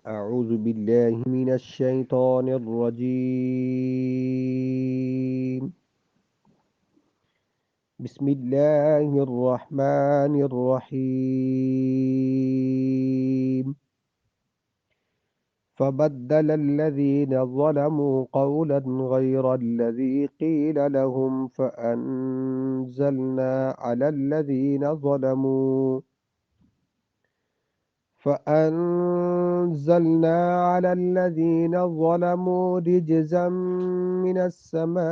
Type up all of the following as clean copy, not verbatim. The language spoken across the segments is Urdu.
أعوذ بالله من الشيطان الرجيم. بسم الله الرحمن الرحيم. فبدل الذين ظلموا قولا غير الذي قيل لهم فأنزلنا على الذين ظلموا رجزا من السماء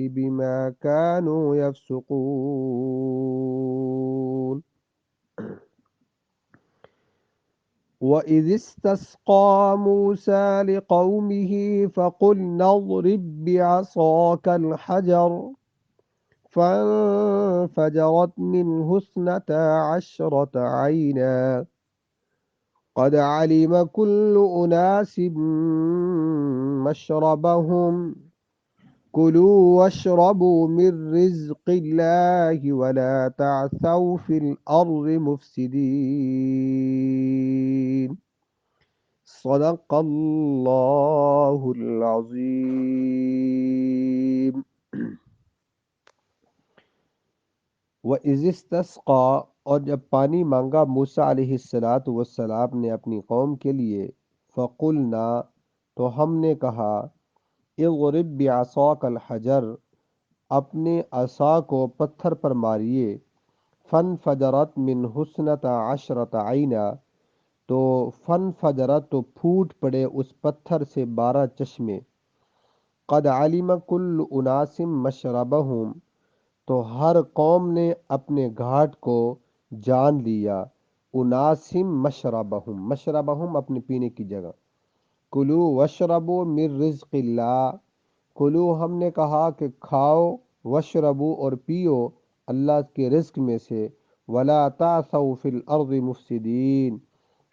بما كانوا يفسقون. وإذ استسقى موسى لقومه فقلنا اضرب بعصاك الحجر فانفجرت منه 12 عينا قد علم كل أناس مشربهم كلوا واشربوا من رزق الله ولا تعثوا في الأرض مفسدين. صدق الله العظيم. وَإِذِ اسْتَسْقَىٰ، اور جب پانی مانگا موسیٰ علیہ السلام نے اپنی قوم کے لیے، فَقُلْنَا، تو ہم نے کہا، اضرب بعصاک الحجر، اپنے عصا کو پتھر پر ماریے، فانفجرت منہ 12 عینا، تو فانفجرت تو پھوٹ پڑے اس پتھر سے 12 چشمے، قد علم کل اناس مشربہم، تو ہر قوم نے اپنے گھاٹ کو جان لیا، اناسم مشربہم اپنے پینے کی جگہ، کلو وشربو من رزق اللہ، کلو ہم نے کہا کہ کھاؤ، وشربو اور پیو اللہ کے رزق میں سے، ولا تعثوا فی الارض مفسدین،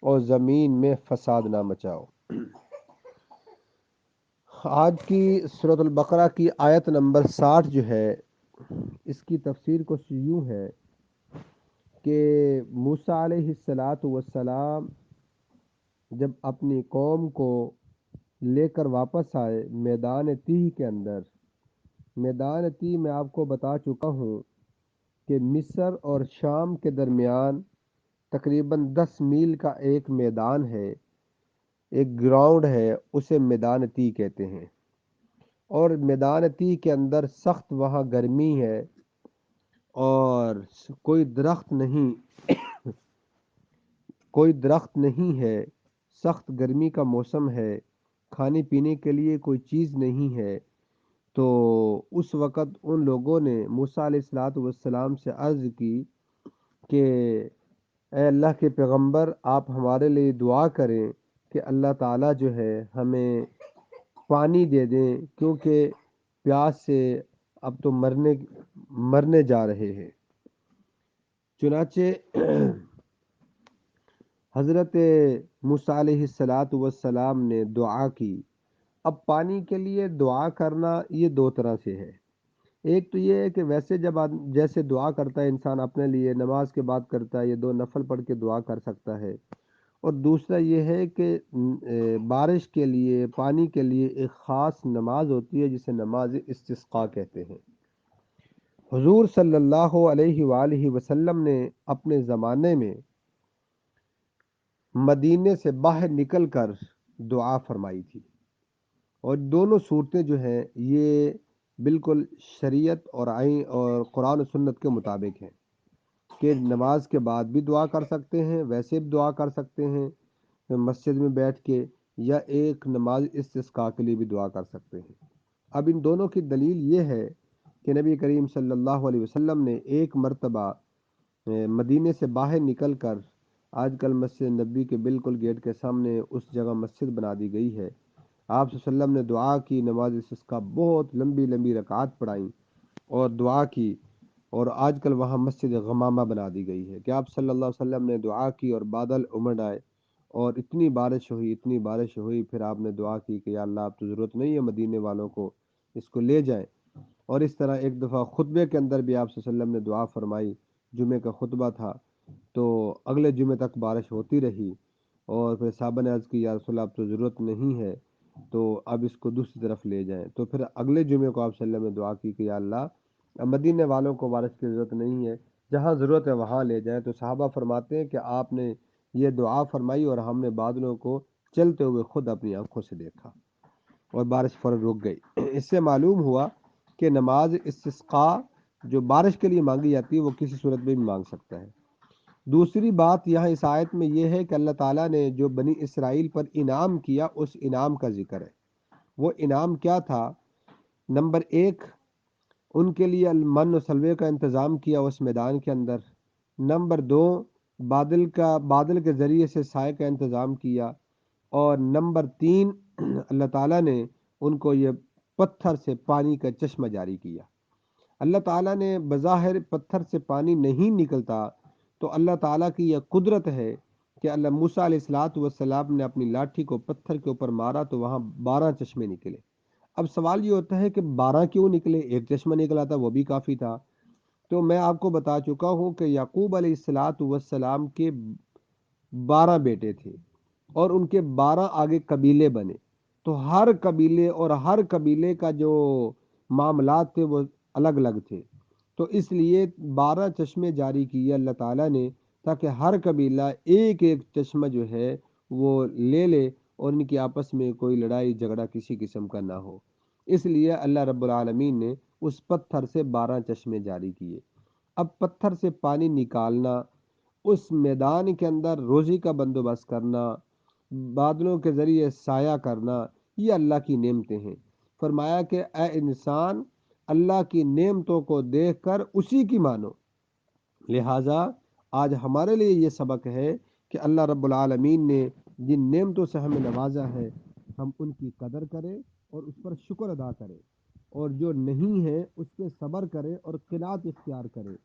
اور زمین میں فساد نہ مچاؤ۔ آج کی سورۃ البقرہ کی آیت نمبر 60 جو ہے، اس کی تفسیر کچھ یوں ہے کہ موسیٰ علیہ السلام جب اپنی قوم کو لے کر واپس آئے میدان تیہ کے اندر، میدان تیہ میں آپ کو بتا چکا ہوں کہ مصر اور شام کے درمیان تقریباً 10 میل کا ایک میدان ہے، ایک گراؤنڈ ہے، اسے میدان تیہ کہتے ہیں، اور میدان تیہ کے اندر سخت وہاں گرمی ہے اور کوئی درخت نہیں ہے، سخت گرمی کا موسم ہے، کھانے پینے کے لیے کوئی چیز نہیں ہے۔ تو اس وقت ان لوگوں نے موسیٰ علیہ السلام سے عرض کی کہ اے اللہ کے پیغمبر، آپ ہمارے لیے دعا کریں کہ اللہ تعالیٰ جو ہے ہمیں پانی دے دیں، کیونکہ پیاس سے اب تو مرنے جا رہے ہیں۔ چنانچہ حضرت موسیٰ علیہ السلام نے دعا کی۔ اب پانی کے لیے دعا کرنا یہ 2 طرح سے ہے۔ ایک تو یہ ہے کہ ویسے جیسے دعا کرتا ہے انسان اپنے لیے، نماز کے بعد کرتا ہے، یہ 2 نفل پڑھ کے دعا کر سکتا ہے، اور دوسرا یہ ہے کہ بارش کے لیے، پانی کے لیے ایک خاص نماز ہوتی ہے جسے نماز استسقاء کہتے ہیں۔ حضور صلی اللہ علیہ وآلہ وسلم نے اپنے زمانے میں مدینے سے باہر نکل کر دعا فرمائی تھی، اور دونوں صورتیں جو ہیں یہ بالکل شریعت اور آئین اور قرآن و سنت کے مطابق ہیں کہ نماز کے بعد بھی دعا کر سکتے ہیں، ویسے بھی دعا کر سکتے ہیں مسجد میں بیٹھ کے، یا ایک نماز استسقاء کے لیے بھی دعا کر سکتے ہیں۔ اب ان دونوں کی دلیل یہ ہے کہ نبی کریم صلی اللہ علیہ وسلم نے ایک مرتبہ مدینے سے باہر نکل کر، آج کل مسجد نبی کے بالکل گیٹ کے سامنے اس جگہ مسجد بنا دی گئی ہے، آپ صلی اللہ علیہ وسلم نے دعا کی، نماز استسقاء بہت لمبی لمبی رکعات پڑھائیں اور دعا کی، اور آج کل وہاں مسجد غمامہ بنا دی گئی ہے کہ آپ صلی اللہ علیہ وسلم نے دعا کی اور بادل امڑ آئے اور اتنی بارش ہوئی، پھر آپ نے دعا کی کہ یا اللہ اب تو ضرورت نہیں ہے مدینے والوں کو، اس کو لے جائیں۔ اور اس طرح ایک دفعہ خطبے کے اندر بھی آپ صلی اللہ علیہ وسلم نے دعا فرمائی، جمعے کا خطبہ تھا، تو اگلے جمعے تک بارش ہوتی رہی، اور پھر صحابہ نے عرض کی یا رسول اللہ اب تو ضرورت نہیں ہے، تو اب اس کو دوسری طرف لے جائیں۔ تو پھر اگلے جمعے کو آپ صلی اللہ علیہ وسلم نے دعا کی کہ یا اللہ، اب مدینے والوں کو بارش کی ضرورت نہیں ہے، جہاں ضرورت ہے وہاں لے جائیں۔ تو صحابہ فرماتے ہیں کہ آپ نے یہ دعا فرمائی اور ہم نے بادلوں کو چلتے ہوئے خود اپنی آنکھوں سے دیکھا، اور بارش فوراً رک گئی۔ اس سے معلوم ہوا کہ نماز استسقاء جو بارش کے لیے مانگی جاتی ہے وہ کسی صورت میں بھی مانگ سکتا ہے۔ دوسری بات یہاں اس آیت میں یہ ہے کہ اللہ تعالیٰ نے جو بنی اسرائیل پر انعام کیا اس انعام کا ذکر ہے۔ وہ انعام کیا تھا؟ نمبر ایک، ان کے لیے المن و سلوے کا انتظام کیا اس میدان کے اندر۔ نمبر دو، بادل کے ذریعے سے سائے کا انتظام کیا۔ اور نمبر تین، اللہ تعالیٰ نے ان کو یہ پتھر سے پانی کا چشمہ جاری کیا۔ اللہ تعالیٰ نے بظاہر پتھر سے پانی نہیں نکلتا، تو اللہ تعالیٰ کی یہ قدرت ہے کہ اللہ موسیٰ علیہ الصلوۃ والسلام نے اپنی لاٹھی کو پتھر کے اوپر مارا تو وہاں 12 چشمے نکلے۔ اب سوال یہ ہوتا ہے کہ 12 کیوں نکلے؟ ایک چشمہ نکلا تھا وہ بھی کافی تھا۔ تو میں آپ کو بتا چکا ہوں کہ یعقوب علیہ الصلوۃ والسلام کے 12 بیٹے تھے، اور ان کے 12 آگے قبیلے بنے، تو ہر قبیلے اور ہر قبیلے کا جو معاملات تھے وہ الگ الگ تھے، تو اس لیے 12 چشمے جاری کیے اللہ تعالیٰ نے، تاکہ ہر قبیلہ ایک ایک چشمہ جو ہے وہ لے لے، اور ان کی آپس میں کوئی لڑائی جھگڑا کسی قسم کا نہ ہو۔ اس لیے اللہ رب العالمین نے اس پتھر سے 12 چشمے جاری کیے۔ اب پتھر سے پانی نکالنا، اس میدان کے اندر روزی کا بندوبست کرنا، بادلوں کے ذریعے سایہ کرنا، یہ اللہ کی نعمتیں ہیں۔ فرمایا کہ اے انسان، اللہ کی نعمتوں کو دیکھ کر اسی کی مانو۔ لہٰذا آج ہمارے لیے یہ سبق ہے کہ اللہ رب العالمین نے جن نعمتوں سے ہمیں نوازا ہے، ہم ان کی قدر کریں اور اس پر شکر ادا کریں، اور جو نہیں ہے اس پہ صبر کریں اور قناعت اختیار کریں۔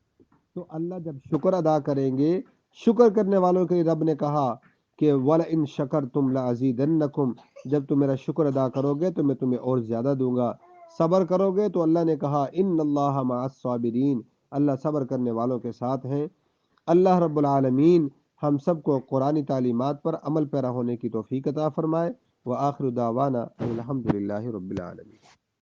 تو اللہ جب شکر ادا کریں گے، شکر کرنے والوں کے لیے رب نے کہا کہ وَلَئِن شَكَرْتُمْ لَأَزِيدَنَّكُمْ، جب تم میرا شکر ادا کرو گے تو میں تمہیں اور زیادہ دوں گا۔ صبر کرو گے تو اللہ نے کہا ان اللہ مع الصابرین، اللہ صبر کرنے والوں کے ساتھ ہیں۔ اللہ رب العالمین ہم سب کو قرآنی تعلیمات پر عمل پیرا ہونے کی توفیق عطا فرمائے۔ وآخر دعوانا الحمدللہ رب العالمین۔